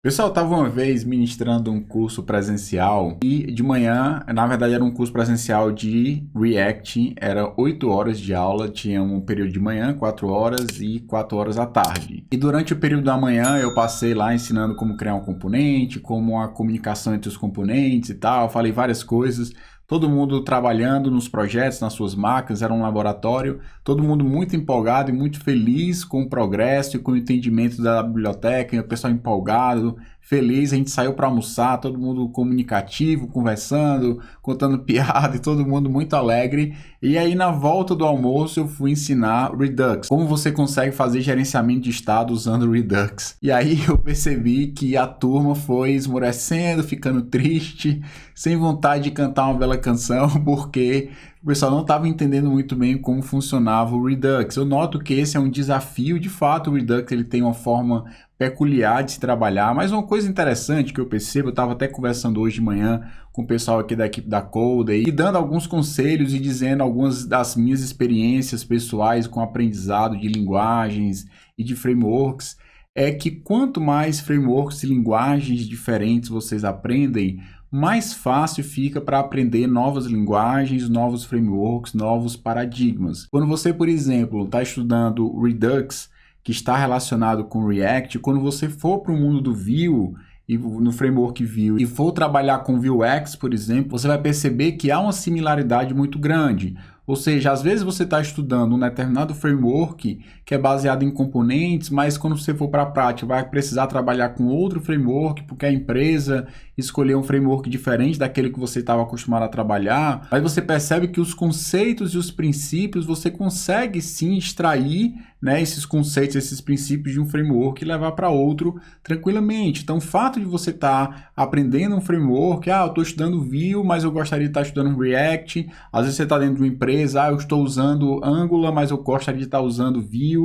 Pessoal, eu estava uma vez ministrando um curso presencial e de manhã, na verdade era um curso presencial de React, era 8 horas de aula, tinha um período de manhã, 4 horas e 4 horas à tarde. E durante o período da manhã eu passei lá ensinando como criar um componente, como a comunicação entre os componentes e tal, falei várias coisas. Todo mundo trabalhando nos projetos, nas suas máquinas, era um laboratório, todo mundo muito empolgado e muito feliz com o progresso e com o entendimento da biblioteca, o pessoal empolgado, feliz. A gente saiu para almoçar, todo mundo comunicativo, conversando, contando piada e todo mundo muito alegre. E aí na volta do almoço eu fui ensinar Redux, como você consegue fazer gerenciamento de estado usando Redux. E aí eu percebi que a turma foi esmorecendo, ficando triste, sem vontade de cantar uma bela canção, porque o pessoal não estava entendendo muito bem como funcionava o Redux. Eu noto que esse é um desafio, de fato. O Redux ele tem uma forma peculiar de se trabalhar, mas uma coisa interessante que eu percebo, eu estava até conversando hoje de manhã com o pessoal aqui da equipe da Coda e dando alguns conselhos e dizendo algumas das minhas experiências pessoais com aprendizado de linguagens e de frameworks, é que quanto mais frameworks e linguagens diferentes vocês aprendem, mais fácil fica para aprender novas linguagens, novos frameworks, novos paradigmas. Quando você, por exemplo, está estudando Redux, que está relacionado com React, quando você for para o mundo do Vue, e no framework Vue, e for trabalhar com Vuex, por exemplo, você vai perceber que há uma similaridade muito grande. Ou seja, às vezes você está estudando um determinado framework que é baseado em componentes, mas quando você for para a prática vai precisar trabalhar com outro framework, porque a empresa escolheu um framework diferente daquele que você estava acostumado a trabalhar. Mas você percebe que os conceitos e os princípios você consegue sim extrair, né, esses conceitos, esses princípios de um framework e levar para outro tranquilamente. Então, o fato de você estar aprendendo um framework, eu estou estudando Vue, mas eu gostaria de estar estudando React. Às vezes você está dentro de uma empresa, eu estou usando Angular, mas eu gostaria de estar usando Vue.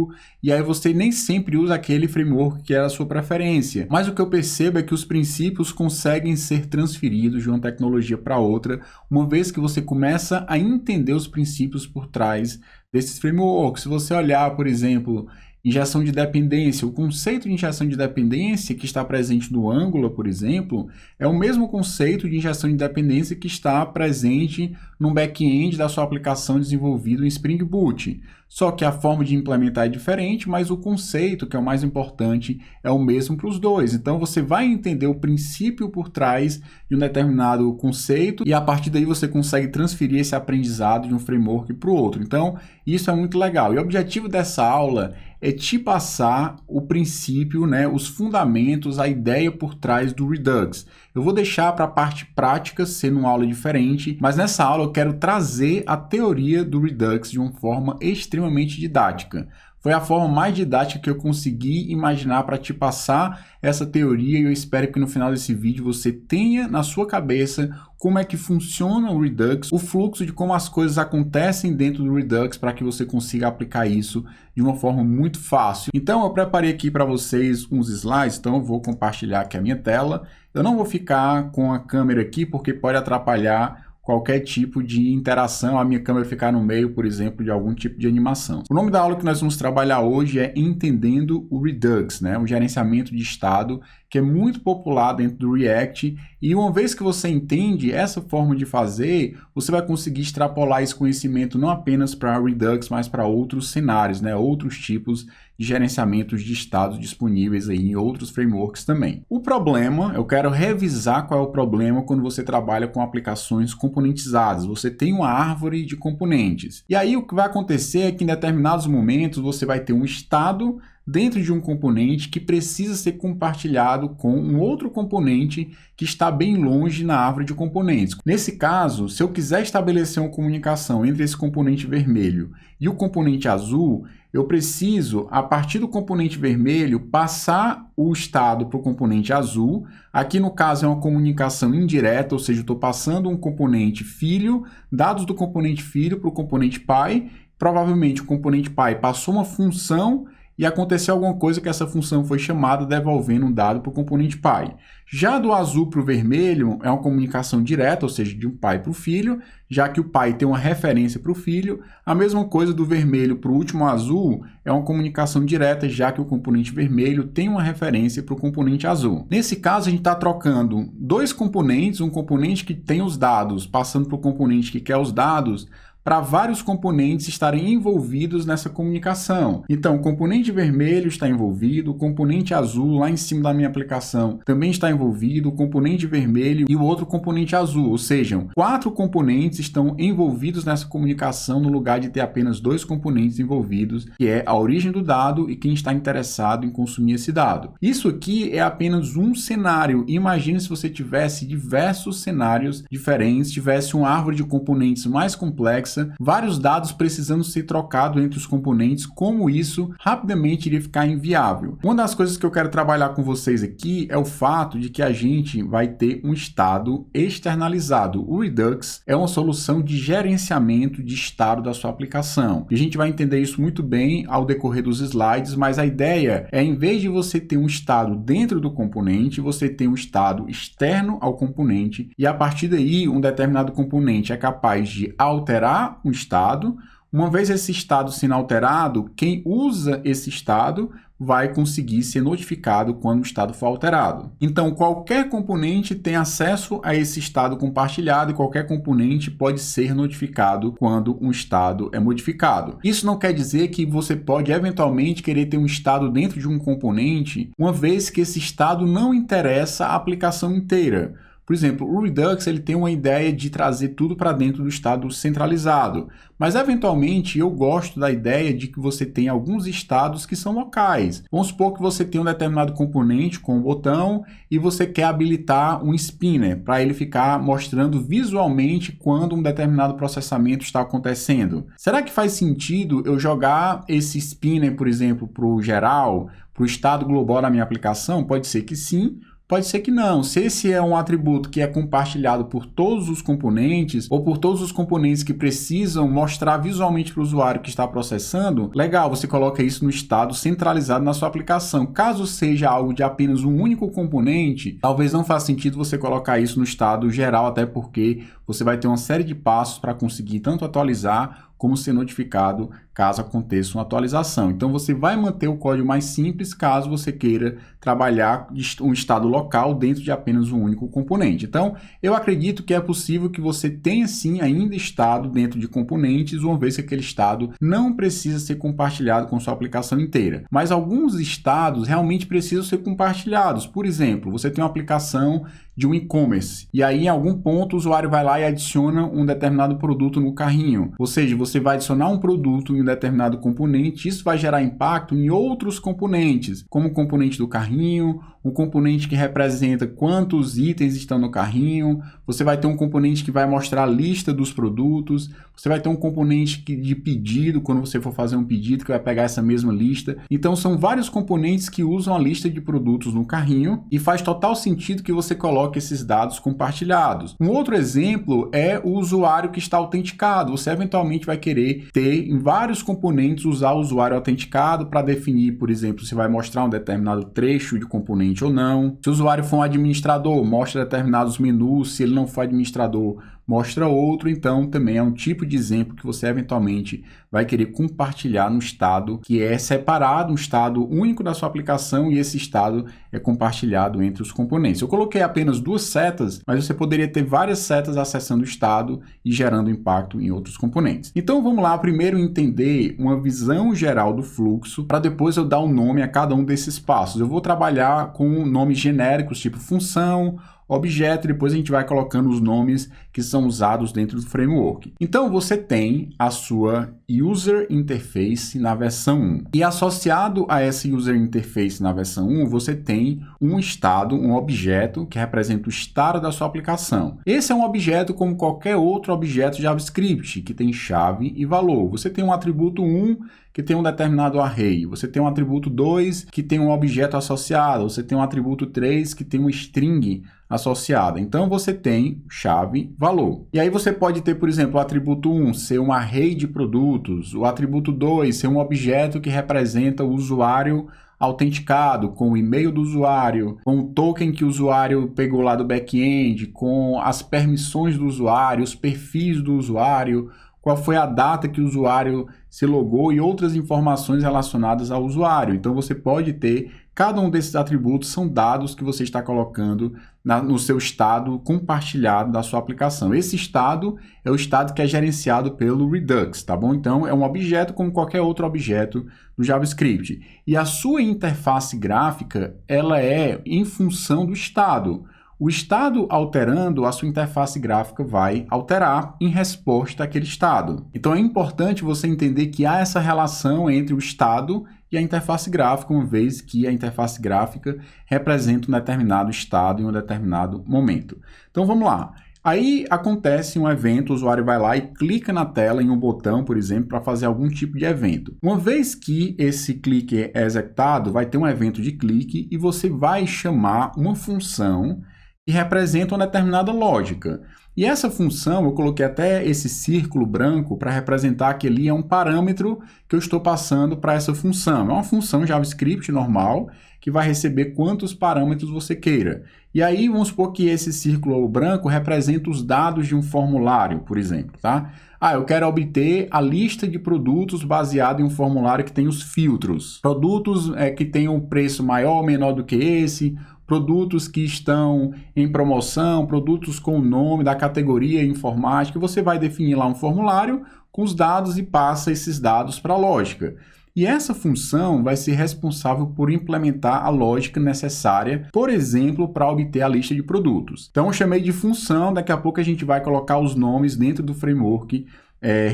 E aí você nem sempre usa aquele framework que era a sua preferência. Mas o que eu percebo é que os princípios conseguem ser transferidos de uma tecnologia para outra, uma vez que você começa a entender os princípios por trás desses frameworks. Se você olhar, por exemplo, injeção de dependência, o conceito de injeção de dependência que está presente no Angular, por exemplo, é o mesmo conceito de injeção de dependência que está presente no back-end da sua aplicação desenvolvida em Spring Boot. Só que a forma de implementar é diferente, mas o conceito, que é o mais importante, é o mesmo para os dois. Então você vai entender o princípio por trás de um determinado conceito e a partir daí você consegue transferir esse aprendizado de um framework para o outro. Então isso é muito legal. E o objetivo dessa aula é te passar o princípio, né, os fundamentos, a ideia por trás do Redux. Eu vou deixar para a parte prática ser uma aula diferente, mas nessa aula eu quero trazer a teoria do Redux de uma forma extremamente didática. Foi a forma mais didática que eu consegui imaginar para te passar essa teoria e eu espero que no final desse vídeo você tenha na sua cabeça como é que funciona o Redux, o fluxo de como as coisas acontecem dentro do Redux para que você consiga aplicar isso de uma forma muito fácil. Então eu preparei aqui para vocês uns slides, então eu vou compartilhar aqui a minha tela. Eu não vou ficar com a câmera aqui porque pode atrapalhar qualquer tipo de interação, a minha câmera ficar no meio, por exemplo, de algum tipo de animação. O nome da aula que nós vamos trabalhar hoje é Entendendo o Redux, né? Um gerenciamento de estado que é muito popular dentro do React e uma vez que você entende essa forma de fazer, você vai conseguir extrapolar esse conhecimento não apenas para Redux, mas para outros cenários, né? Outros tipos de gerenciamentos de estados disponíveis aí em outros frameworks também. O problema, eu quero revisar qual é o problema quando você trabalha com aplicações componentizadas. Você tem uma árvore de componentes. E aí o que vai acontecer é que em determinados momentos você vai ter um estado dentro de um componente que precisa ser compartilhado com um outro componente que está bem longe na árvore de componentes. Nesse caso, se eu quiser estabelecer uma comunicação entre esse componente vermelho e o componente azul, eu preciso, a partir do componente vermelho, passar o estado para o componente azul. Aqui no caso é uma comunicação indireta, ou seja, eu estou passando um componente filho, dados do componente filho para o componente pai. Provavelmente o componente pai passou uma função e aconteceu alguma coisa que essa função foi chamada devolvendo um dado para o componente pai. Já do azul para o vermelho é uma comunicação direta, ou seja, de um pai para o filho, já que o pai tem uma referência para o filho. A mesma coisa do vermelho para o último azul é uma comunicação direta, já que o componente vermelho tem uma referência para o componente azul. Nesse caso, a gente está trocando dois componentes, um componente que tem os dados, passando para o componente que quer os dados, para vários componentes estarem envolvidos nessa comunicação. Então, o componente vermelho está envolvido, o componente azul lá em cima da minha aplicação também está envolvido, o componente vermelho e o outro componente azul, ou seja, 4 componentes estão envolvidos nessa comunicação no lugar de ter apenas 2 componentes envolvidos, que é a origem do dado e quem está interessado em consumir esse dado. Isso aqui é apenas um cenário. Imagine se você tivesse diversos cenários diferentes, tivesse uma árvore de componentes mais complexa, vários dados precisando ser trocados entre os componentes, como isso rapidamente iria ficar inviável. Uma das coisas que eu quero trabalhar com vocês aqui é o fato de que a gente vai ter um estado externalizado. O Redux é uma solução de gerenciamento de estado da sua aplicação. E a gente vai entender isso muito bem ao decorrer dos slides, mas a ideia é, em vez de você ter um estado dentro do componente, você tem um estado externo ao componente e a partir daí um determinado componente é capaz de alterar um estado. Uma vez esse estado sendo alterado, quem usa esse estado vai conseguir ser notificado quando o estado for alterado. Então, qualquer componente tem acesso a esse estado compartilhado e qualquer componente pode ser notificado quando um estado é modificado. Isso não quer dizer que você pode eventualmente querer ter um estado dentro de um componente, uma vez que esse estado não interessa a aplicação inteira. Por exemplo, o Redux ele tem uma ideia de trazer tudo para dentro do estado centralizado, mas eventualmente eu gosto da ideia de que você tem alguns estados que são locais. Vamos supor que você tem um determinado componente com um botão e você quer habilitar um spinner para ele ficar mostrando visualmente quando um determinado processamento está acontecendo. Será que faz sentido eu jogar esse spinner, por exemplo, para o geral, para o estado global da minha aplicação? Pode ser que sim. Pode ser que não. Se esse é um atributo que é compartilhado por todos os componentes ou por todos os componentes que precisam mostrar visualmente para o usuário que está processando, legal, você coloca isso no estado centralizado na sua aplicação. Caso seja algo de apenas um único componente, talvez não faça sentido você colocar isso no estado geral, até porque você vai ter uma série de passos para conseguir tanto atualizar como ser notificado caso aconteça uma atualização. Então, você vai manter o código mais simples caso você queira trabalhar um estado local dentro de apenas um único componente. Então, eu acredito que é possível que você tenha, sim, ainda estado dentro de componentes, uma vez que aquele estado não precisa ser compartilhado com sua aplicação inteira. Mas alguns estados realmente precisam ser compartilhados. Por exemplo, você tem uma aplicação de um e-commerce, e aí em algum ponto o usuário vai lá e adiciona um determinado produto no carrinho, ou seja, você vai adicionar um produto em um determinado componente, isso vai gerar impacto em outros componentes, como o componente do carrinho, um componente que representa quantos itens estão no carrinho, você vai ter um componente que vai mostrar a lista dos produtos, você vai ter um componente de pedido, quando você for fazer um pedido, que vai pegar essa mesma lista. Então, são vários componentes que usam a lista de produtos no carrinho e faz total sentido que você coloque esses dados compartilhados. Um outro exemplo é o usuário que está autenticado. Você eventualmente vai querer ter em vários componentes usar o usuário autenticado para definir, por exemplo, se vai mostrar um determinado trecho de componente ou não. Se o usuário for um administrador, mostra determinados menus. Se ele não for administrador, mostra outro. Então, também é um tipo de exemplo que você eventualmente vai querer compartilhar no estado que é separado, um estado único da sua aplicação, e esse estado é compartilhado entre os componentes. Eu coloquei apenas 2 setas, mas você poderia ter várias setas acessando o estado e gerando impacto em outros componentes. Então, vamos lá primeiro entender uma visão geral do fluxo, para depois eu dar um nome a cada um desses passos. Eu vou trabalhar com nomes genéricos, tipo função, objeto, e depois a gente vai colocando os nomes que são usados dentro do framework. Então, você tem a sua User Interface na versão 1. E associado a essa User Interface na versão 1, você tem um estado, um objeto que representa o estado da sua aplicação. Esse é um objeto como qualquer outro objeto JavaScript, que tem chave e valor. Você tem um atributo 1 que tem um determinado array, você tem um atributo 2 que tem um objeto associado, você tem um atributo 3 que tem uma string associada. Então você tem chave, valor. E aí você pode ter, por exemplo, o atributo 1 ser um array de produtos, o atributo 2 ser um objeto que representa o usuário autenticado, com o e-mail do usuário, com o token que o usuário pegou lá do back-end, com as permissões do usuário, os perfis do usuário, qual foi a data que o usuário se logou e outras informações relacionadas ao usuário. Então você pode ter, cada um desses atributos são dados que você está colocando no seu estado compartilhado da sua aplicação. Esse estado é o estado que é gerenciado pelo Redux, tá bom? Então é um objeto como qualquer outro objeto do JavaScript. E a sua interface gráfica, ela é em função do estado. O estado alterando, a sua interface gráfica vai alterar em resposta àquele estado. Então é importante você entender que há essa relação entre o estado e a interface gráfica, uma vez que a interface gráfica representa um determinado estado em um determinado momento. Então vamos lá. Aí acontece um evento, o usuário vai lá e clica na tela em um botão, por exemplo, para fazer algum tipo de evento. Uma vez que esse clique é executado, vai ter um evento de clique e você vai chamar uma função que representa uma determinada lógica. E essa função, eu coloquei até esse círculo branco para representar que ali é um parâmetro que eu estou passando para essa função. É uma função JavaScript normal que vai receber quantos parâmetros você queira. E aí, vamos supor que esse círculo branco representa os dados de um formulário, por exemplo, tá? Eu quero obter a lista de produtos baseado em um formulário que tem os filtros. Produtos que têm um preço maior ou menor do que esse, produtos que estão em promoção, produtos com o nome da categoria informática. Você vai definir lá um formulário com os dados e passa esses dados para a lógica. E essa função vai ser responsável por implementar a lógica necessária, por exemplo, para obter a lista de produtos. Então, eu chamei de função, daqui a pouco a gente vai colocar os nomes dentro do framework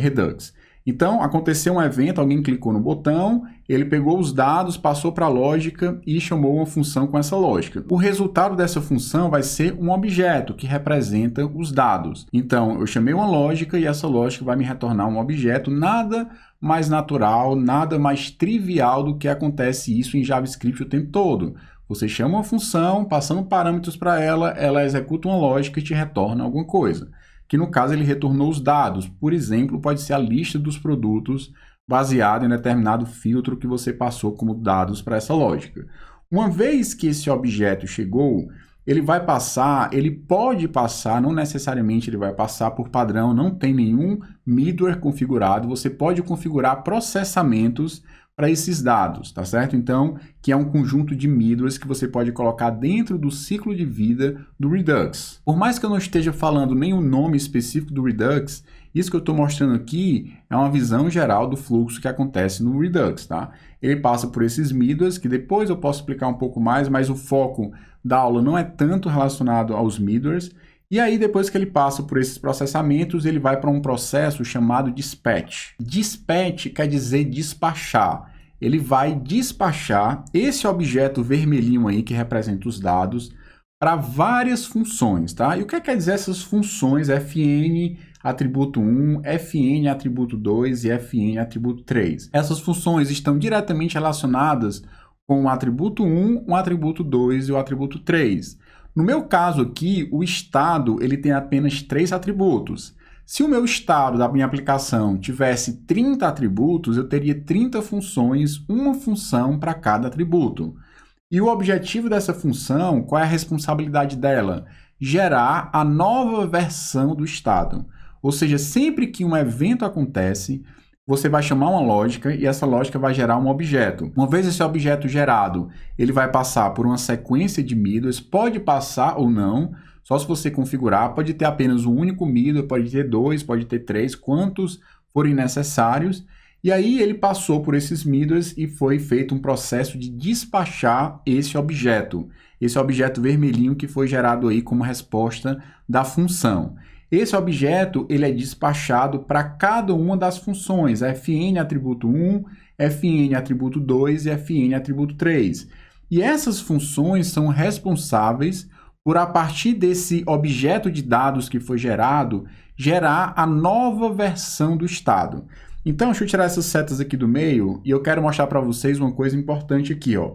Redux. Então, aconteceu um evento, alguém clicou no botão, ele pegou os dados, passou para a lógica e chamou uma função com essa lógica. O resultado dessa função vai ser um objeto que representa os dados. Então, eu chamei uma lógica e essa lógica vai me retornar um objeto, nada mais natural, nada mais trivial do que acontece isso em JavaScript o tempo todo. Você chama uma função, passando parâmetros para ela, ela executa uma lógica e te retorna alguma coisa. Que no caso ele retornou os dados. Por exemplo, pode ser a lista dos produtos baseada em determinado filtro que você passou como dados para essa lógica. Uma vez que esse objeto chegou, ele pode passar, não necessariamente ele vai passar por padrão, não tem nenhum middleware configurado, você pode configurar processamentos para esses dados, tá certo? Então, que é um conjunto de middlewares que você pode colocar dentro do ciclo de vida do Redux. Por mais que eu não esteja falando nenhum nome específico do Redux, isso que eu estou mostrando aqui é uma visão geral do fluxo que acontece no Redux, tá? Ele passa por esses middlewares, que depois eu posso explicar um pouco mais, mas o foco da aula não é tanto relacionado aos middlewares. E aí, depois que ele passa por esses processamentos, ele vai para um processo chamado dispatch. Dispatch quer dizer despachar. Ele vai despachar esse objeto vermelhinho aí, que representa os dados, para várias funções, tá? E o que quer dizer essas funções fn atributo 1, fn atributo 2 e fn atributo 3? Essas funções estão diretamente relacionadas com o atributo 1, o atributo 2 e o atributo 3. No meu caso aqui, o estado ele tem apenas 3 atributos. Se o meu estado da minha aplicação tivesse 30 atributos, eu teria 30 funções, uma função para cada atributo. E o objetivo dessa função, qual é a responsabilidade dela? Gerar a nova versão do estado. Ou seja, sempre que um evento acontece, você vai chamar uma lógica e essa lógica vai gerar um objeto. Uma vez esse objeto gerado, ele vai passar por uma sequência de middlers, pode passar ou não, só se você configurar, pode ter apenas um único middle, pode ter 2, pode ter 3, quantos forem necessários. E aí ele passou por esses middlers e foi feito um processo de despachar esse objeto vermelhinho que foi gerado aí como resposta da função. Esse objeto ele é despachado para cada uma das funções, fn atributo 1, fn atributo 2 e fn atributo 3. E essas funções são responsáveis por, a partir desse objeto de dados que foi gerado, gerar a nova versão do estado. Então, deixa eu tirar essas setas aqui do meio e eu quero mostrar para vocês uma coisa importante aqui, ó.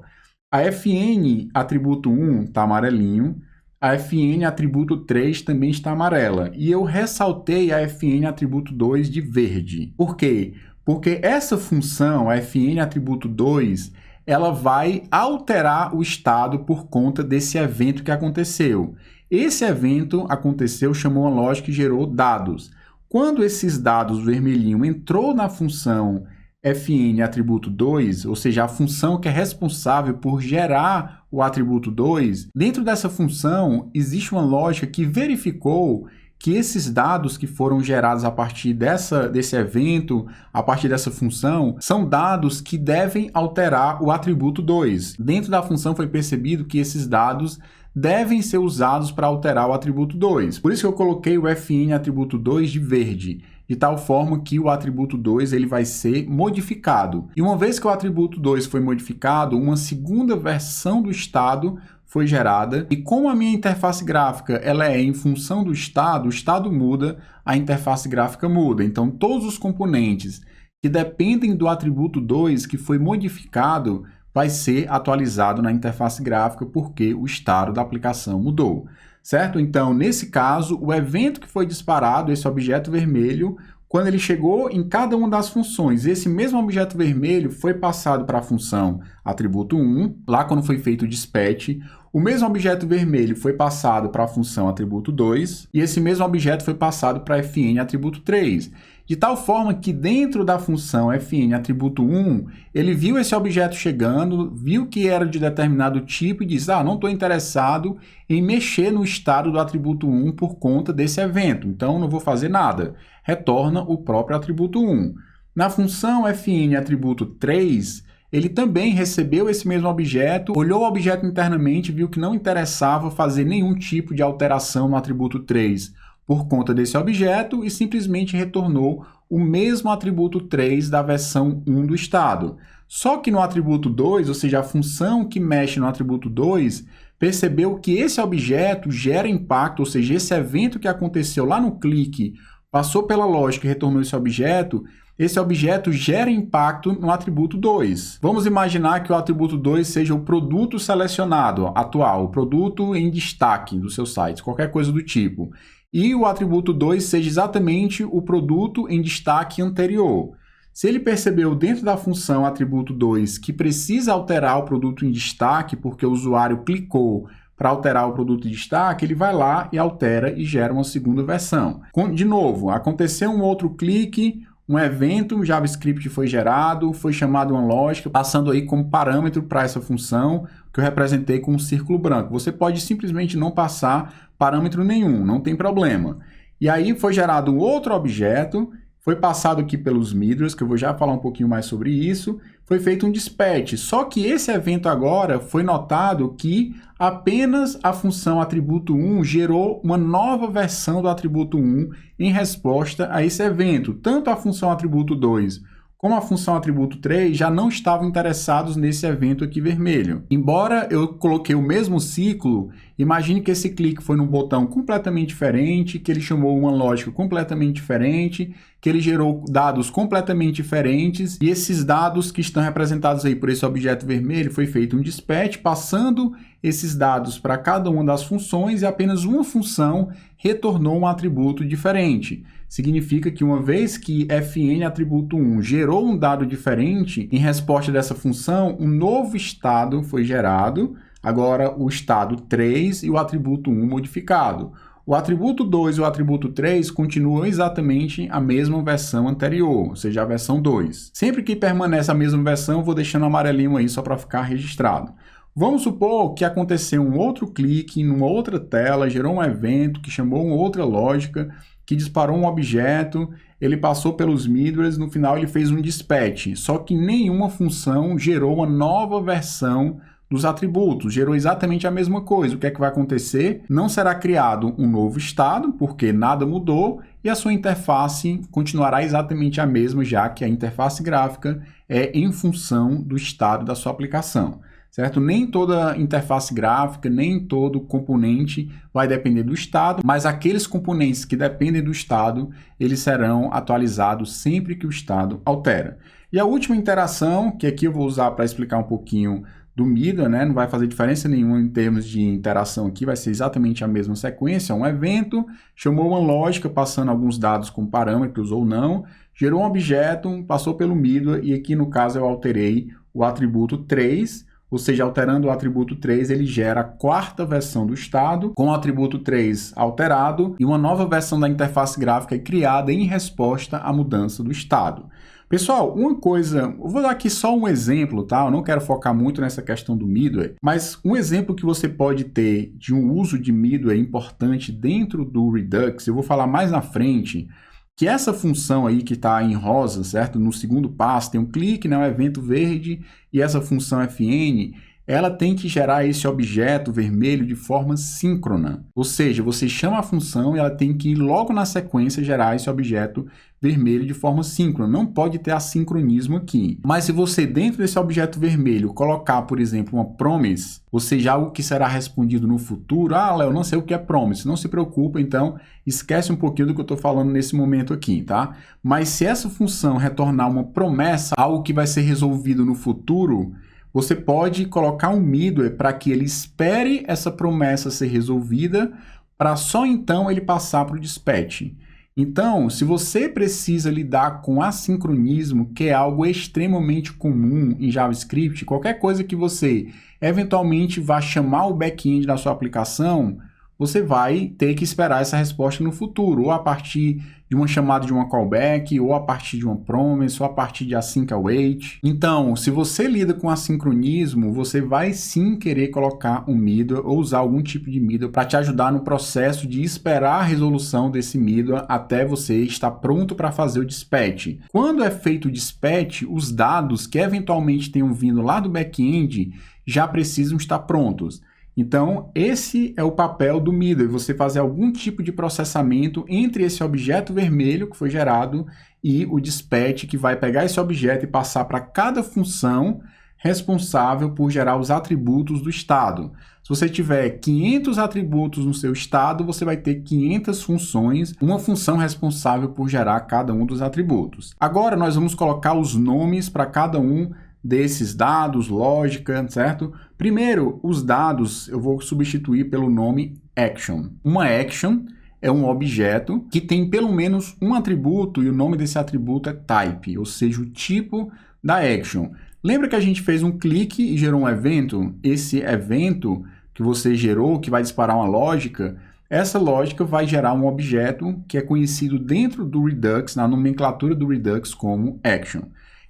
A fn atributo 1 está amarelinho, a fn atributo 3 também está amarela. E eu ressaltei a fn atributo 2 de verde. Por quê? Porque essa função, a fn atributo 2, ela vai alterar o estado por conta desse evento que aconteceu. Esse evento aconteceu, chamou uma lógica e gerou dados. Quando esses dados vermelhinho entrou na função fn atributo 2, ou seja, a função que é responsável por gerar o atributo 2, dentro dessa função existe uma lógica que verificou que esses dados que foram gerados a partir desse evento, a partir dessa função, são dados que devem alterar o atributo 2. Dentro da função foi percebido que esses dados devem ser usados para alterar o atributo 2. Por isso que eu coloquei o fn atributo 2 de verde, de tal forma que o atributo 2 ele vai ser modificado. E uma vez que o atributo 2 foi modificado, uma segunda versão do estado foi gerada, e como a minha interface gráfica ela é em função do estado, o estado muda, a interface gráfica muda. Então, todos os componentes que dependem do atributo 2 que foi modificado vai ser atualizado na interface gráfica porque o estado da aplicação mudou, certo? Então, nesse caso, o evento que foi disparado, esse objeto vermelho, quando ele chegou em cada uma das funções, esse mesmo objeto vermelho foi passado para a função atributo 1, lá quando foi feito o dispatch. O mesmo objeto vermelho foi passado para a função atributo 2 e esse mesmo objeto foi passado para fn atributo 3. De tal forma que dentro da função fn atributo 1, ele viu esse objeto chegando, viu que era de determinado tipo e disse, não estou interessado em mexer no estado do atributo 1 por conta desse evento, então não vou fazer nada. Retorna o próprio atributo 1. Na função fn atributo 3, ele também recebeu esse mesmo objeto, olhou o objeto internamente, viu que não interessava fazer nenhum tipo de alteração no atributo 3 por conta desse objeto e simplesmente retornou o mesmo atributo 3 da versão 1 do estado. Só que no atributo 2, ou seja, a função que mexe no atributo 2, percebeu que esse objeto gera impacto, ou seja, esse evento que aconteceu lá no clique, passou pela lógica e retornou esse objeto gera impacto no atributo 2. Vamos imaginar que o atributo 2 seja o produto selecionado atual, o produto em destaque do seu site, qualquer coisa do tipo. E o atributo 2 seja exatamente o produto em destaque anterior. Se ele percebeu dentro da função atributo 2 que precisa alterar o produto em destaque porque o usuário clicou para alterar o produto em destaque, ele vai lá e altera e gera uma segunda versão. De novo, aconteceu um outro clique, um evento, o JavaScript foi gerado, foi chamado uma lógica, passando aí como parâmetro para essa função que eu representei com um círculo branco. Você pode simplesmente não passar parâmetro nenhum, não tem problema. E aí foi gerado um outro objeto, foi passado aqui pelos midras, que eu vou já falar um pouquinho mais sobre isso, foi feito um dispatch. Só que esse evento agora foi notado que apenas a função atributo 1 gerou uma nova versão do atributo 1 em resposta a esse evento. Tanto a função atributo 2 como a função atributo 3 já não estavam interessados nesse evento aqui vermelho. Embora eu coloquei o mesmo ciclo, imagine que esse clique foi num botão completamente diferente, que ele chamou uma lógica completamente diferente, que ele gerou dados completamente diferentes, e esses dados que estão representados aí por esse objeto vermelho, foi feito um dispatch, passando esses dados para cada uma das funções, e apenas uma função retornou um atributo diferente. Significa que uma vez que fn atributo 1 gerou um dado diferente, em resposta dessa função, um novo estado foi gerado, agora o estado 3 e o atributo 1 modificado. O atributo 2 e o atributo 3 continuam exatamente a mesma versão anterior, ou seja, a versão 2. Sempre que permanece a mesma versão, eu vou deixando amarelinho aí só para ficar registrado. Vamos supor que aconteceu um outro clique em uma outra tela, gerou um evento que chamou uma outra lógica, que disparou um objeto, ele passou pelos midras, no final ele fez um dispatch, só que nenhuma função gerou uma nova versão dos atributos, gerou exatamente a mesma coisa. O que é que vai acontecer? Não será criado um novo estado, porque nada mudou, e a sua interface continuará exatamente a mesma, já que a interface gráfica é em função do estado da sua aplicação. certo? Nem toda interface gráfica, nem todo componente vai depender do estado, mas aqueles componentes que dependem do estado, eles serão atualizados sempre que o estado altera. E a última interação, que aqui eu vou usar para explicar um pouquinho do Middle, né? Não vai fazer diferença nenhuma em termos de interação aqui, vai ser exatamente a mesma sequência, um evento, chamou uma lógica passando alguns dados como parâmetros ou não, gerou um objeto, passou pelo Middle e aqui no caso eu alterei o atributo 3, ou seja, alterando o atributo 3, ele gera a quarta versão do estado, com o atributo 3 alterado, e uma nova versão da interface gráfica é criada em resposta à mudança do estado. Pessoal, uma coisa, eu vou dar aqui só um exemplo, tá? Eu não quero focar muito nessa questão do middleware, mas um exemplo que você pode ter de um uso de middleware importante dentro do Redux, eu vou falar mais na frente, que essa função aí que está em rosa, certo? No segundo passo tem um clique, né? Um evento verde, e essa função fn, ela tem que gerar esse objeto vermelho de forma síncrona. Ou seja, você chama a função e ela tem que logo na sequência gerar esse objeto vermelho de forma síncrona. Não pode ter assincronismo aqui. Mas se você dentro desse objeto vermelho colocar, por exemplo, uma promise, ou seja, algo que será respondido no futuro, Léo, não sei o que é promise. Não se preocupa, então esquece um pouquinho do que eu estou falando nesse momento aqui, tá? Mas se essa função retornar uma promessa, algo que vai ser resolvido no futuro, você pode colocar um middleware para que ele espere essa promessa ser resolvida para só então ele passar para o dispatch. Então, se você precisa lidar com assincronismo, que é algo extremamente comum em JavaScript, qualquer coisa que você eventualmente vá chamar o back-end da sua aplicação, você vai ter que esperar essa resposta no futuro, ou a partir de uma chamada de uma callback, ou a partir de uma promise, ou a partir de async await. Então, se você lida com assincronismo, você vai sim querer colocar um middle ou usar algum tipo de middle para te ajudar no processo de esperar a resolução desse middle até você estar pronto para fazer o dispatch. Quando é feito o dispatch, os dados que eventualmente tenham vindo lá do back-end já precisam estar prontos. Então, esse é o papel do middle, você fazer algum tipo de processamento entre esse objeto vermelho que foi gerado e o dispatch que vai pegar esse objeto e passar para cada função responsável por gerar os atributos do estado. Se você tiver 500 atributos no seu estado, você vai ter 500 funções, uma função responsável por gerar cada um dos atributos. Agora, nós vamos colocar os nomes para cada um desses dados, lógica, certo? Primeiro, os dados eu vou substituir pelo nome action. Uma action é um objeto que tem pelo menos um atributo e o nome desse atributo é type, ou seja, o tipo da action. Lembra que a gente fez um clique e gerou um evento? Esse evento que você gerou, que vai disparar uma lógica, essa lógica vai gerar um objeto que é conhecido dentro do Redux, na nomenclatura do Redux, como action.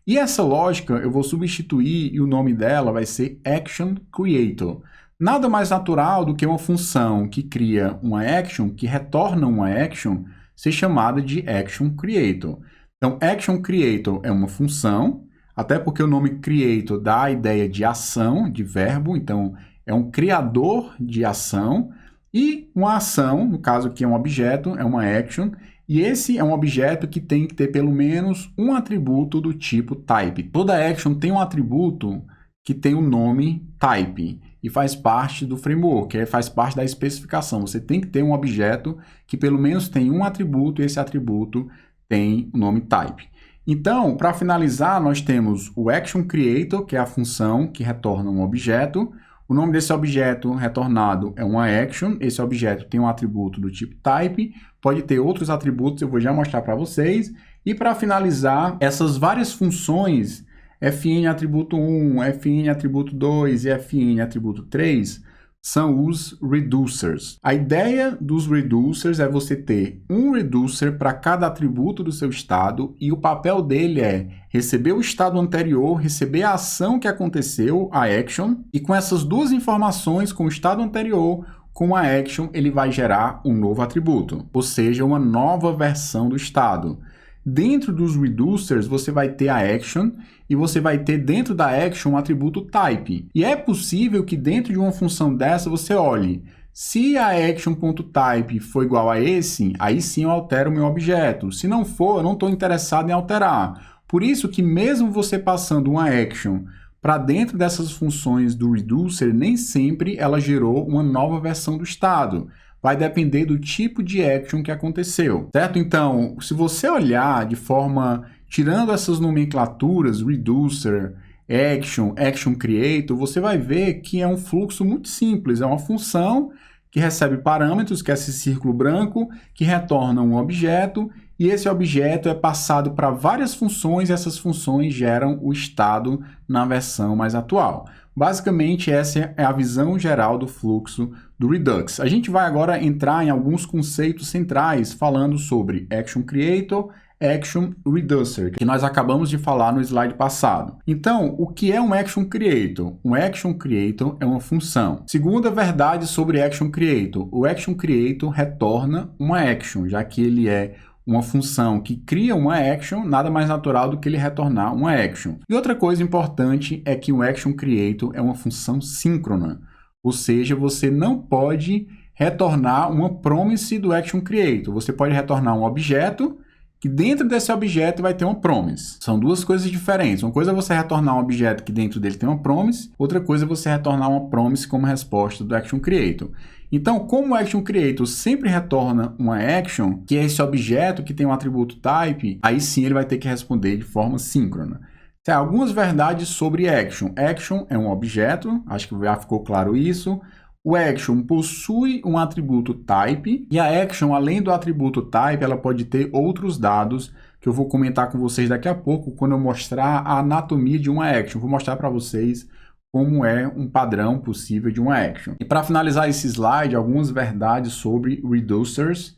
E essa lógica eu vou substituir e o nome dela vai ser Action Creator. Nada mais natural do que uma função que cria uma action, que retorna uma action, ser chamada de Action Creator. Então, Action Creator é uma função, até porque o nome Creator dá a ideia de ação, de verbo, então é um criador de ação, e uma ação, no caso aqui é um objeto, é uma action, e esse é um objeto que tem que ter pelo menos um atributo do tipo type. Toda action tem um atributo que tem o nome type e faz parte do framework, faz parte da especificação. Você tem que ter um objeto que pelo menos tem um atributo e esse atributo tem o nome type. Então, para finalizar, nós temos o Action Creator, que é a função que retorna um objeto. O nome desse objeto retornado é uma action. Esse objeto tem um atributo do tipo type, pode ter outros atributos, eu vou já mostrar para vocês. E para finalizar, essas várias funções, fn atributo 1, fn atributo 2 e fn atributo 3, são os reducers. A ideia dos reducers é você ter um reducer para cada atributo do seu estado e o papel dele é receber o estado anterior, receber a ação que aconteceu, a action, e com essas duas informações, com o estado anterior, com a action, ele vai gerar um novo atributo, ou seja, uma nova versão do estado. Dentro dos reducers, você vai ter a action e você vai ter dentro da action um atributo type. E é possível que dentro de uma função dessa você olhe, se a action.type for igual a esse, aí sim eu altero o meu objeto. Se não for, eu não estou interessado em alterar. Por isso que mesmo você passando uma action para dentro dessas funções do reducer, nem sempre ela gerou uma nova versão do estado. Vai depender do tipo de action que aconteceu, certo? Então, se você olhar de forma, tirando essas nomenclaturas, reducer, action creator, você vai ver que é um fluxo muito simples, é uma função que recebe parâmetros, que é esse círculo branco, que retorna um objeto, e esse objeto é passado para várias funções, e essas funções geram o estado na versão mais atual. Basicamente, essa é a visão geral do fluxo do Redux. A gente vai agora entrar em alguns conceitos centrais, falando sobre Action Creator, Action Reducer, que nós acabamos de falar no slide passado. Então, o que é um Action Creator? Um Action Creator é uma função. Segunda verdade sobre Action Creator: o Action Creator retorna uma action, já que ele é uma função que cria uma action, nada mais natural do que ele retornar uma action. E outra coisa importante é que o Action Creator é uma função síncrona, ou seja, você não pode retornar uma promise do Action Creator. Você pode retornar um objeto, que dentro desse objeto vai ter uma promise. São duas coisas diferentes. Uma coisa é você retornar um objeto que dentro dele tem uma promise, outra coisa é você retornar uma promise como resposta do Action Creator. Então, como o Action Creator sempre retorna uma action, que é esse objeto que tem um atributo type, aí sim ele vai ter que responder de forma síncrona. Tem algumas verdades sobre action. Action é um objeto, acho que já ficou claro isso. O action possui um atributo type, e a action, além do atributo type, ela pode ter outros dados que eu vou comentar com vocês daqui a pouco, quando eu mostrar a anatomia de uma action. Vou mostrar para vocês como é um padrão possível de uma action. E para finalizar esse slide, algumas verdades sobre reducers,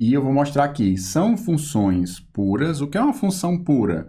e eu vou mostrar aqui. São funções puras. O que é uma função pura?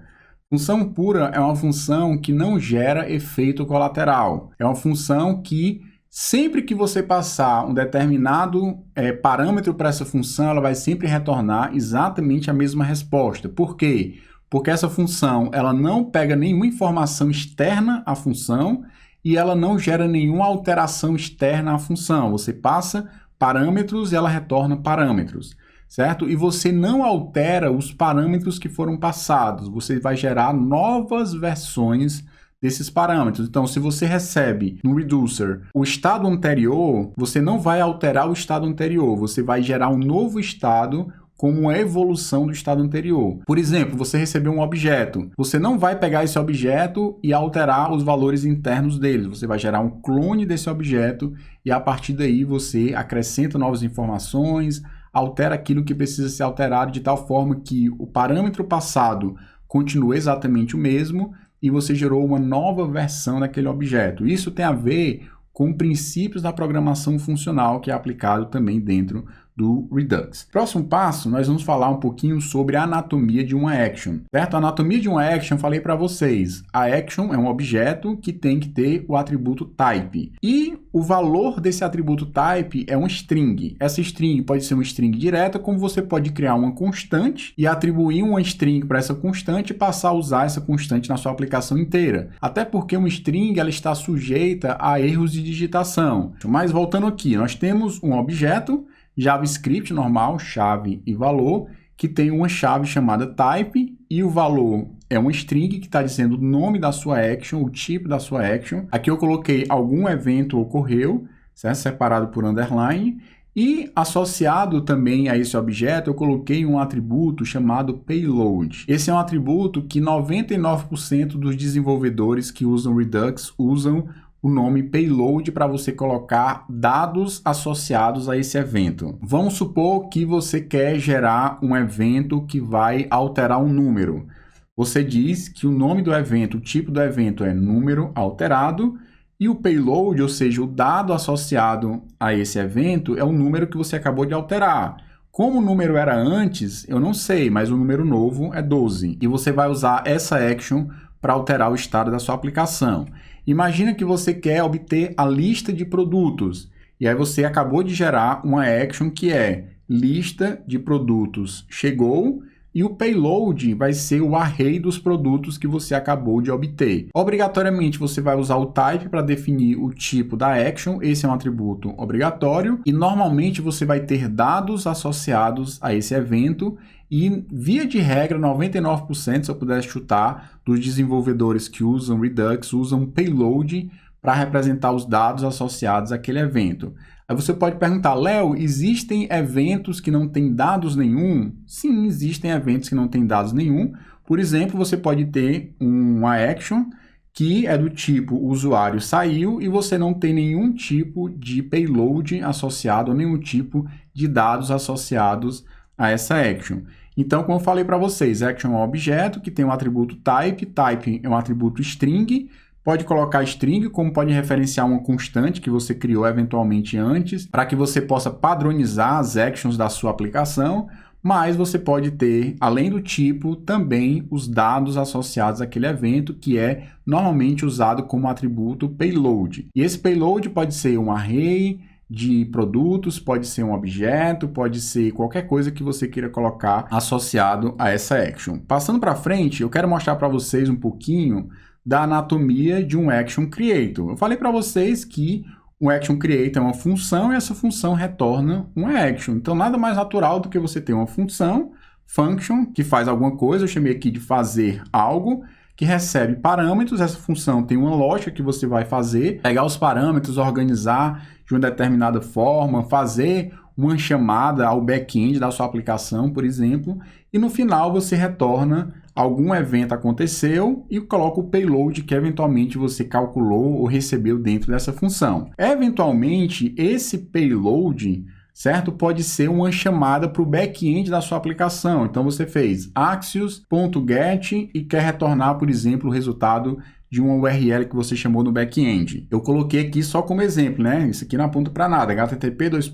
Função pura é uma função que não gera efeito colateral. É uma função que sempre que você passar um determinado parâmetro para essa função, ela vai sempre retornar exatamente a mesma resposta. Por quê? Porque essa função ela não pega nenhuma informação externa à função e ela não gera nenhuma alteração externa à função. Você passa parâmetros e ela retorna parâmetros, certo? E você não altera os parâmetros que foram passados. Você vai gerar novas versões desses parâmetros. Então, se você recebe no reducer o estado anterior, você não vai alterar o estado anterior, você vai gerar um novo estado como uma evolução do estado anterior. Por exemplo, você recebeu um objeto, você não vai pegar esse objeto e alterar os valores internos dele, você vai gerar um clone desse objeto e a partir daí você acrescenta novas informações, altera aquilo que precisa ser alterado de tal forma que o parâmetro passado continue exatamente o mesmo e você gerou uma nova versão daquele objeto. Isso tem a ver com princípios da programação funcional que é aplicado também dentro do Redux. Próximo passo, nós vamos falar um pouquinho sobre a anatomia de uma action, certo? A anatomia de uma action, falei para vocês, a action é um objeto que tem que ter o atributo type. E o valor desse atributo type é um string. Essa string pode ser uma string direta, como você pode criar uma constante e atribuir uma string para essa constante e passar a usar essa constante na sua aplicação inteira. Até porque uma string ela está sujeita a erros de digitação. Mas voltando aqui, nós temos um objeto JavaScript normal, chave e valor, que tem uma chave chamada type e o valor é uma string que está dizendo o nome da sua action, o tipo da sua action. Aqui eu coloquei algum evento ocorreu, certo? Separado por underline. E associado também a esse objeto, eu coloquei um atributo chamado payload. Esse é um atributo que 99% dos desenvolvedores que usam Redux usam o nome payload para você colocar dados associados a esse evento. Vamos supor que você quer gerar um evento que vai alterar um número. Você diz que o nome do evento, o tipo do evento é número alterado e o payload, ou seja, o dado associado a esse evento é o número que você acabou de alterar. Como o número era antes, eu não sei, mas o número novo é 12. E você vai usar essa action para alterar o estado da sua aplicação. Imagina que você quer obter a lista de produtos. E aí você acabou de gerar uma action que é lista de produtos chegou, e o payload vai ser o array dos produtos que você acabou de obter. Obrigatoriamente você vai usar o type para definir o tipo da action, esse é um atributo obrigatório, e normalmente você vai ter dados associados a esse evento, e via de regra 99%, se eu pudesse chutar, dos desenvolvedores que usam Redux usam payload para representar os dados associados àquele evento. Aí você pode perguntar, Léo, existem eventos que não têm dados nenhum? Sim, existem eventos que não têm dados nenhum. Por exemplo, você pode ter uma action que é do tipo o usuário saiu e você não tem nenhum tipo de payload associado, ou nenhum tipo de dados associados a essa action. Então, como eu falei para vocês, action é um objeto que tem um atributo type, type é um atributo string. Pode colocar string, como pode referenciar uma constante que você criou eventualmente antes, para que você possa padronizar as actions da sua aplicação, mas você pode ter, além do tipo, também os dados associados àquele evento, que é normalmente usado como atributo payload. E esse payload pode ser um array de produtos, pode ser um objeto, pode ser qualquer coisa que você queira colocar associado a essa action. Passando para frente, eu quero mostrar para vocês um pouquinho da anatomia de um Action Creator. Eu falei para vocês que um Action Creator é uma função e essa função retorna uma action. Então, nada mais natural do que você ter uma função, function, que faz alguma coisa, eu chamei aqui de fazer algo, que recebe parâmetros, essa função tem uma lógica que você vai fazer, pegar os parâmetros, organizar de uma determinada forma, fazer uma chamada ao back-end da sua aplicação, por exemplo, e no final você retorna algum evento aconteceu e coloca o payload que eventualmente você calculou ou recebeu dentro dessa função. Eventualmente, esse payload, certo? Pode ser uma chamada para o back-end da sua aplicação. Então, você fez axios.get e quer retornar, por exemplo, o resultado de uma URL que você chamou no back-end. Eu coloquei aqui só como exemplo, né? Isso aqui não aponta para nada, http://url.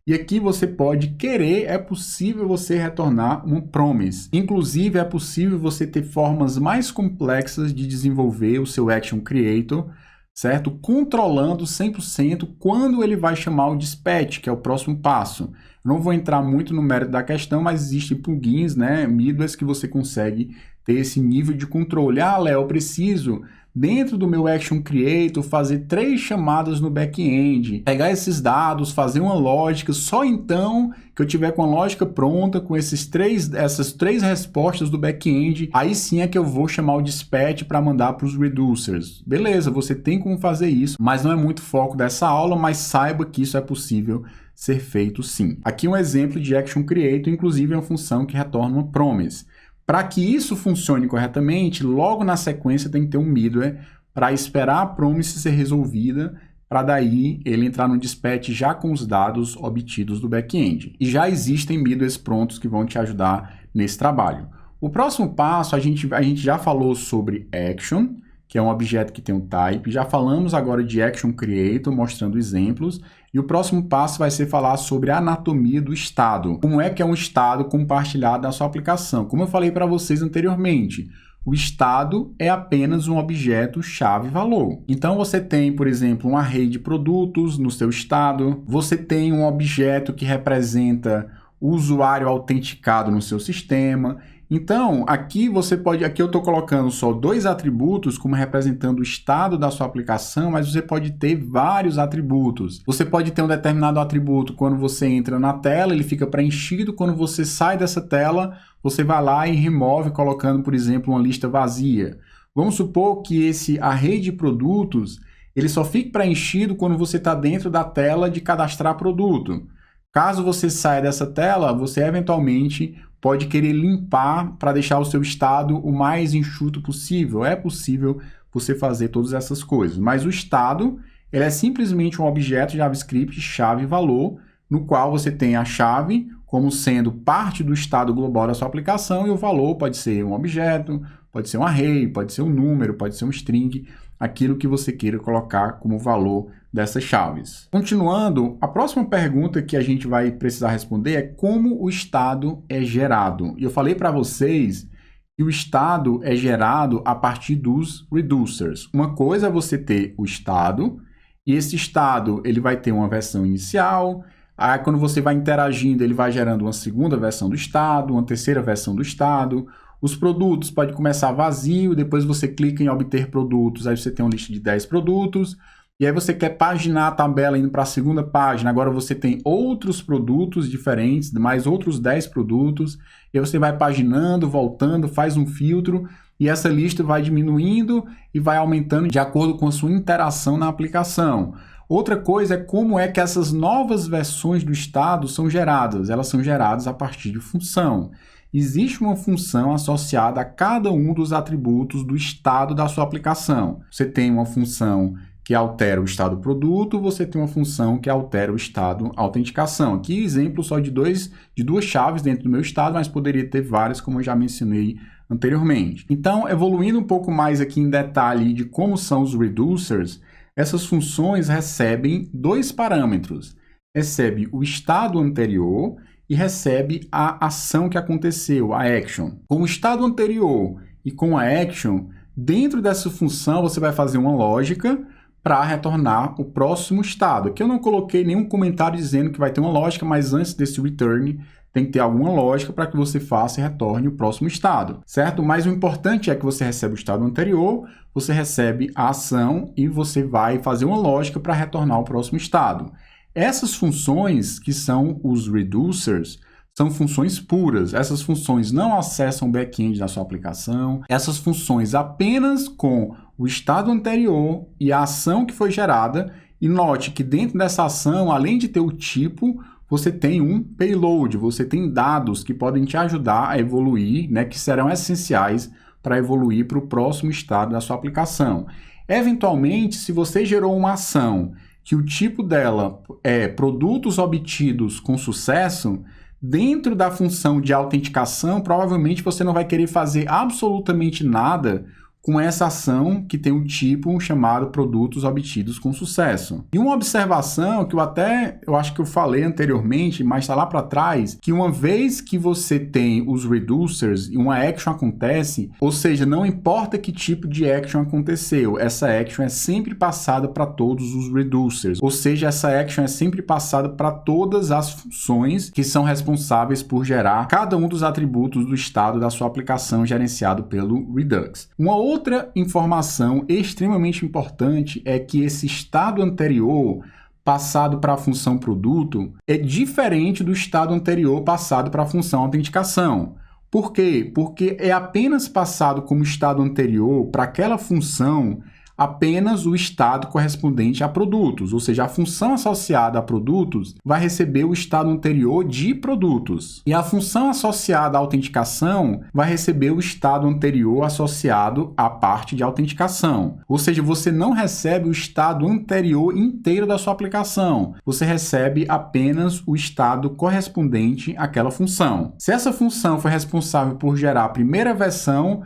E aqui você pode querer, é possível você retornar uma promise. Inclusive, é possível você ter formas mais complexas de desenvolver o seu Action Creator, certo? Controlando 100% quando ele vai chamar o dispatch, que é o próximo passo. Não vou entrar muito no mérito da questão, mas existem plugins, né, middlewares que você consegue ter esse nível de controle. Ah, Léo, eu preciso, dentro do meu Action Creator, fazer 3 chamadas no back-end, pegar esses dados, fazer uma lógica, só então que eu tiver com a lógica pronta, com essas três respostas do back-end, aí sim é que eu vou chamar o dispatch para mandar para os reducers. Beleza, você tem como fazer isso, mas não é muito foco dessa aula, mas saiba que isso é possível ser feito sim. Aqui um exemplo de Action Creator, inclusive é uma função que retorna uma promise. Para que isso funcione corretamente, logo na sequência tem que ter um middleware para esperar a promise ser resolvida, para daí ele entrar no dispatch já com os dados obtidos do back-end. E já existem middlewares prontos que vão te ajudar nesse trabalho. O próximo passo, a gente já falou sobre Action, que é um objeto que tem um type. Já falamos agora de Action Creator, mostrando exemplos. E o próximo passo vai ser falar sobre a anatomia do estado. Como é que é um estado compartilhado na sua aplicação? Como eu falei para vocês anteriormente, o estado é apenas um objeto chave-valor. Então, você tem, por exemplo, um array de produtos no seu estado. Você tem um objeto que representa o usuário autenticado no seu sistema. Então, aqui eu estou colocando só 2 atributos como representando o estado da sua aplicação, mas você pode ter vários atributos. Você pode ter um determinado atributo quando você entra na tela, ele fica preenchido. Quando você sai dessa tela, você vai lá e remove, colocando, por exemplo, uma lista vazia. Vamos supor que esse array de produtos, ele só fique preenchido quando você está dentro da tela de cadastrar produto. Caso você saia dessa tela, você eventualmente pode querer limpar para deixar o seu estado o mais enxuto possível. É possível você fazer todas essas coisas. Mas o estado, ele é simplesmente um objeto JavaScript chave-valor, no qual você tem a chave como sendo parte do estado global da sua aplicação e o valor pode ser um objeto, pode ser um array, pode ser um número, pode ser um string, aquilo que você queira colocar como valor dessas chaves. Continuando, a próxima pergunta que a gente vai precisar responder é como o estado é gerado. E eu falei para vocês que o estado é gerado a partir dos reducers. Uma coisa é você ter o estado, e esse estado ele vai ter uma versão inicial, Aí, quando você vai interagindo, ele vai gerando uma segunda versão do estado, uma terceira versão do estado. Os produtos pode começar vazio, depois você clica em obter produtos, aí você tem uma lista de 10 produtos, e aí você quer paginar a tabela indo para a segunda página, agora você tem outros produtos diferentes, mais outros 10 produtos, e aí você vai paginando, voltando, faz um filtro, e essa lista vai diminuindo e vai aumentando de acordo com a sua interação na aplicação. Outra coisa é como é que essas novas versões do estado são geradas. Elas são geradas a partir de função. Existe uma função associada a cada um dos atributos do estado da sua aplicação. Você tem uma função que altera o estado produto, você tem uma função que altera o estado autenticação. Aqui, exemplo só de duas chaves dentro do meu estado, mas poderia ter várias, como eu já mencionei anteriormente. Então, evoluindo um pouco mais aqui em detalhe de como são os reducers, essas funções recebem dois parâmetros. Recebe o estado anterior e recebe a ação que aconteceu, a action. Com o estado anterior e com a action, dentro dessa função você vai fazer uma lógica para retornar o próximo estado. Aqui eu não coloquei nenhum comentário dizendo que vai ter uma lógica, mas antes desse return tem que ter alguma lógica para que você faça e retorne o próximo estado, certo? Mas o importante é que você recebe o estado anterior, você recebe a ação e você vai fazer uma lógica para retornar o próximo estado. Essas funções, que são os reducers, são funções puras. Essas funções não acessam o back-end da sua aplicação. Essas funções apenas com o estado anterior e a ação que foi gerada. E note que dentro dessa ação, além de ter o tipo, você tem um payload, você tem dados que podem te ajudar a evoluir, né, que serão essenciais para evoluir para o próximo estado da sua aplicação. Eventualmente, se você gerou uma ação que o tipo dela é produtos obtidos com sucesso, dentro da função de autenticação, provavelmente você não vai querer fazer absolutamente nada com essa ação que tem um tipo chamado produtos obtidos com sucesso. E uma observação que eu acho que eu falei anteriormente, mas está lá para trás, que uma vez que você tem os reducers e uma action acontece, ou seja, não importa que tipo de action aconteceu, essa action é sempre passada para todos os reducers, ou seja, essa action é sempre passada para todas as funções que são responsáveis por gerar cada um dos atributos do estado da sua aplicação gerenciado pelo Redux. Uma outra informação extremamente importante é que esse estado anterior passado para a função produto é diferente do estado anterior passado para a função autenticação. Por quê? Porque é apenas passado como estado anterior para aquela função apenas o estado correspondente a produtos, ou seja, a função associada a produtos vai receber o estado anterior de produtos. E a função associada à autenticação vai receber o estado anterior associado à parte de autenticação. Ou seja, você não recebe o estado anterior inteiro da sua aplicação. Você recebe apenas o estado correspondente àquela função. Se essa função foi responsável por gerar a primeira versão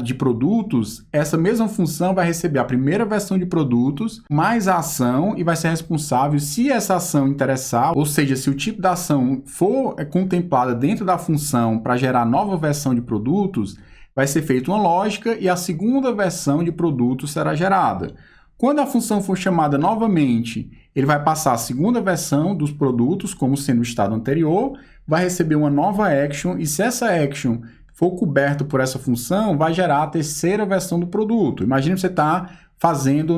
de produtos, essa mesma função vai receber a primeira versão de produtos, mais a ação, e vai ser responsável, se essa ação interessar, ou seja, se o tipo da ação for contemplada dentro da função para gerar nova versão de produtos, vai ser feita uma lógica e a segunda versão de produtos será gerada. Quando a função for chamada novamente, ele vai passar a segunda versão dos produtos, como sendo o estado anterior, vai receber uma nova action, e se essa action for coberto por essa função, vai gerar a terceira versão do produto. Imagina que você está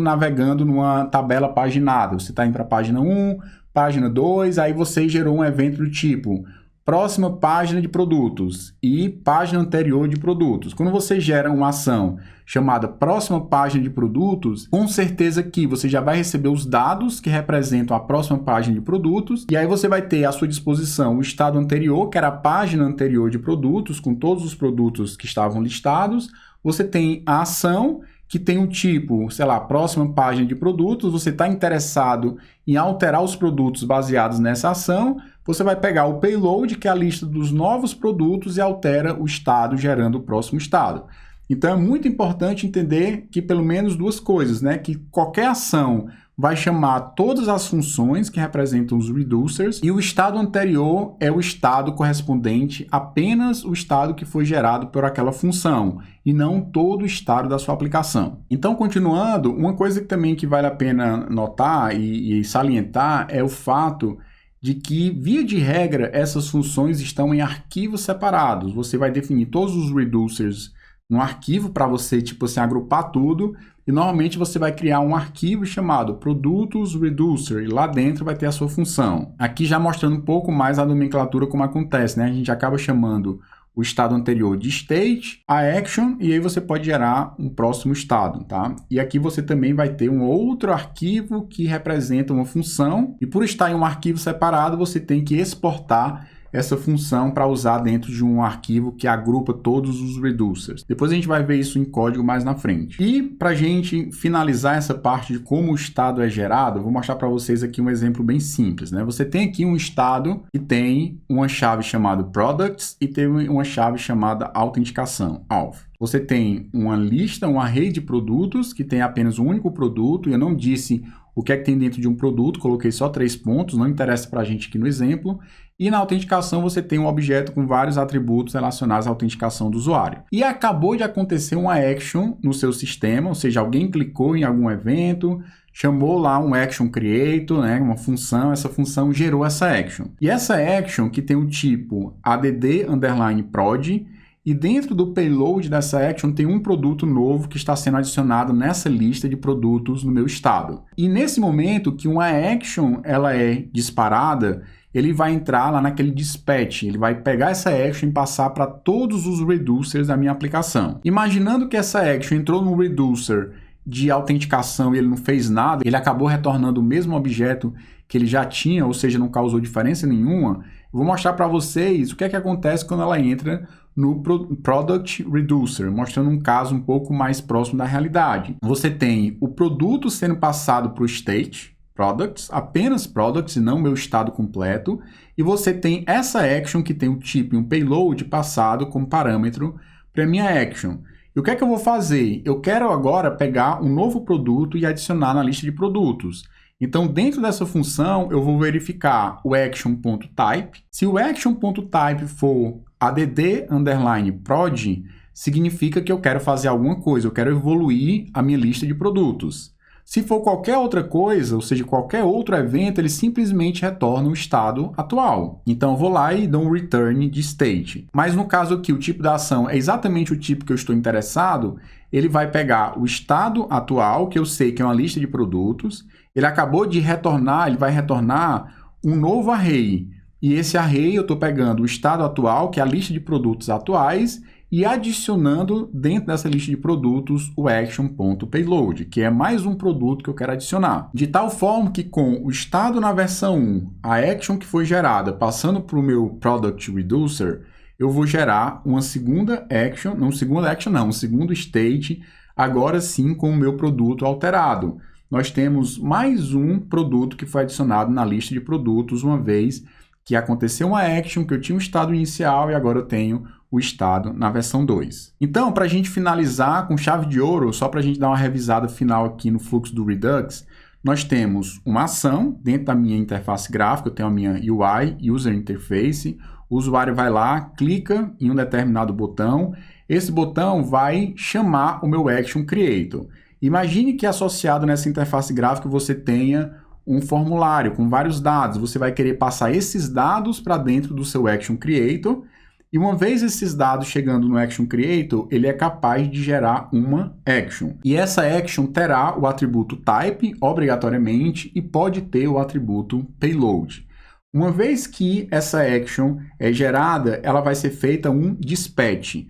navegando numa tabela paginada. Você está indo para a página 1, página 2, aí você gerou um evento do tipo próxima página de produtos e página anterior de produtos. Quando você gera uma ação chamada próxima página de produtos, com certeza que você já vai receber os dados que representam a próxima página de produtos, e aí você vai ter à sua disposição o estado anterior, que era a página anterior de produtos, com todos os produtos que estavam listados. Você tem a ação, que tem um tipo, sei lá, próxima página de produtos, você está interessado em alterar os produtos baseados nessa ação, você vai pegar o payload, que é a lista dos novos produtos, e altera o estado, gerando o próximo estado. Então, é muito importante entender que pelo menos duas coisas, né? Que qualquer ação vai chamar todas as funções que representam os reducers, e o estado anterior é o estado correspondente apenas o estado que foi gerado por aquela função, e não todo o estado da sua aplicação. Então, continuando, uma coisa que também que vale a pena notar e salientar é o fato de que, via de regra, essas funções estão em arquivos separados. Você vai definir todos os reducers num arquivo para você, tipo assim, agrupar tudo. E normalmente você vai criar um arquivo chamado produtos reducer e lá dentro vai ter a sua função. Aqui já mostrando um pouco mais a nomenclatura como acontece, né? A gente acaba chamando o estado anterior de state, a action, e aí você pode gerar um próximo estado, tá? E aqui você também vai ter um outro arquivo que representa uma função, e por estar em um arquivo separado, você tem que exportar essa função para usar dentro de um arquivo que agrupa todos os reducers. Depois a gente vai ver isso em código mais na frente. E para a gente finalizar essa parte de como o estado é gerado, eu vou mostrar para vocês aqui um exemplo bem simples, né? Você tem aqui um estado que tem uma chave chamada products e tem uma chave chamada autenticação, auth. Você tem uma lista, um array de produtos que tem apenas um único produto, e eu não disse o que é que tem dentro de um produto, coloquei só 3 pontos, não interessa para a gente aqui no exemplo. E na autenticação você tem um objeto com vários atributos relacionados à autenticação do usuário. E acabou de acontecer uma action no seu sistema, ou seja, alguém clicou em algum evento, chamou lá um action creator, né, uma função, essa função gerou essa action. E essa action que tem o tipo add_prod, e dentro do payload dessa action tem um produto novo que está sendo adicionado nessa lista de produtos no meu estado. E nesse momento que uma action ela é disparada, ele vai entrar lá naquele dispatch, ele vai pegar essa action e passar para todos os reducers da minha aplicação. Imaginando que essa action entrou no reducer de autenticação e ele não fez nada, ele acabou retornando o mesmo objeto que ele já tinha, ou seja, não causou diferença nenhuma, eu vou mostrar para vocês o que é que acontece quando ela entra no Product Reducer, mostrando um caso um pouco mais próximo da realidade. Você tem o produto sendo passado para o state, products, apenas products e não meu estado completo, e você tem essa action que tem um tipo e um payload passado como parâmetro para minha action. E o que é que eu vou fazer? Eu quero agora pegar um novo produto e adicionar na lista de produtos. Então, dentro dessa função, eu vou verificar o action.type. Se o action.type for add_prod, significa que eu quero fazer alguma coisa, eu quero evoluir a minha lista de produtos. Se for qualquer outra coisa, ou seja, qualquer outro evento, ele simplesmente retorna o estado atual. Então, eu vou lá e dou um return de state. Mas no caso aqui, o tipo da ação é exatamente o tipo que eu estou interessado, ele vai pegar o estado atual, que eu sei que é uma lista de produtos, ele acabou de retornar, ele vai retornar um novo array. E esse array eu estou pegando o estado atual, que é a lista de produtos atuais, e adicionando dentro dessa lista de produtos o action.payload, que é mais um produto que eu quero adicionar. De tal forma que com o estado na versão 1, a action que foi gerada, passando para o meu Product Reducer, eu vou gerar uma segunda action, um segundo state, agora sim com o meu produto alterado. Nós temos mais um produto que foi adicionado na lista de produtos, uma vez que aconteceu uma action, que eu tinha um estado inicial e agora eu tenho o estado na versão 2. Então, para a gente finalizar com chave de ouro, só para a gente dar uma revisada final aqui no fluxo do Redux, nós temos uma ação dentro da minha interface gráfica, eu tenho a minha UI, User Interface, o usuário vai lá, clica em um determinado botão, esse botão vai chamar o meu Action Creator. Imagine que associado nessa interface gráfica você tenha um formulário com vários dados, você vai querer passar esses dados para dentro do seu Action Creator, e uma vez esses dados chegando no Action Creator, ele é capaz de gerar uma action. E essa action terá o atributo type, obrigatoriamente, e pode ter o atributo payload. Uma vez que essa action é gerada, ela vai ser feita um dispatch.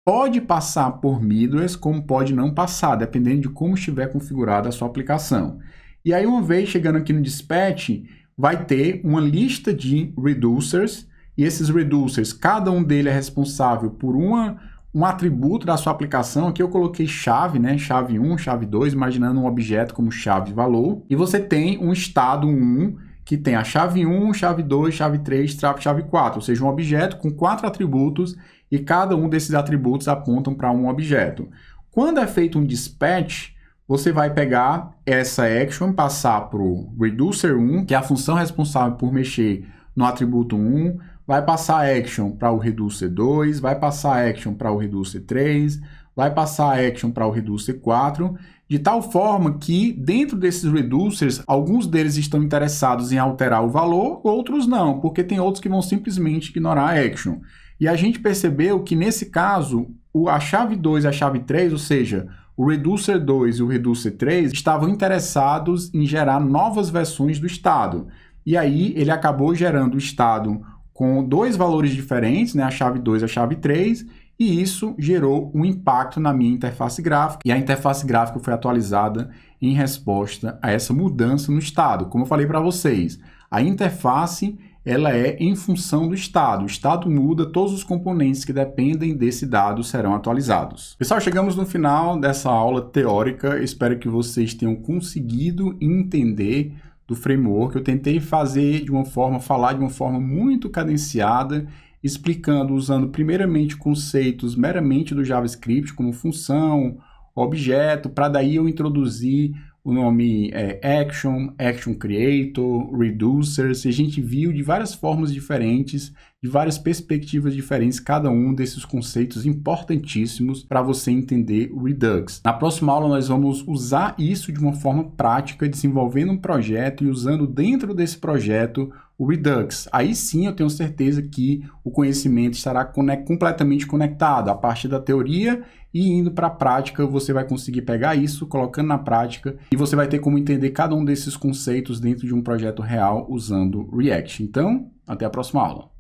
Pode passar por middleware, como pode não passar, dependendo de como estiver configurada a sua aplicação. E aí, uma vez chegando aqui no dispatch, vai ter uma lista de reducers, e esses reducers, cada um deles é responsável por um atributo da sua aplicação. Aqui eu coloquei chave, né? Chave 1, chave 2, imaginando um objeto como chave de valor. E você tem um estado 1, que tem a chave 1, chave 2, chave 3, chave 4, ou seja, um objeto com 4 atributos, e cada um desses atributos apontam para um objeto. Quando é feito um dispatch, você vai pegar essa action, passar para o reducer 1, que é a função responsável por mexer no atributo 1, vai passar action para o reducer 2, vai passar action para o reducer 3, vai passar a action para o reducer 4, de tal forma que dentro desses reducers, alguns deles estão interessados em alterar o valor, outros não, porque tem outros que vão simplesmente ignorar a action. E a gente percebeu que nesse caso, a chave 2 e a chave 3, ou seja, o reducer 2 e o reducer 3, estavam interessados em gerar novas versões do estado. E aí ele acabou gerando o estado com dois valores diferentes, né, a chave 2 e a chave 3, e isso gerou um impacto na minha interface gráfica, e a interface gráfica foi atualizada em resposta a essa mudança no estado. Como eu falei para vocês, a interface ela é em função do estado. O estado muda, todos os componentes que dependem desse dado serão atualizados. Pessoal, chegamos no final dessa aula teórica. Espero que vocês tenham conseguido entender do framework. Eu tentei falar de uma forma muito cadenciada, explicando, usando primeiramente conceitos meramente do JavaScript, como função, objeto, para daí eu introduzir o nome Action, Action Creator, Reducers. A gente viu de várias formas diferentes, de várias perspectivas diferentes, cada um desses conceitos importantíssimos para você entender o Redux. Na próxima aula nós vamos usar isso de uma forma prática, desenvolvendo um projeto e usando dentro desse projeto o Redux. Aí sim eu tenho certeza que o conhecimento estará completamente conectado. A partir da teoria e indo para a prática, você vai conseguir pegar isso, colocando na prática, e você vai ter como entender cada um desses conceitos dentro de um projeto real usando React. Então, até a próxima aula.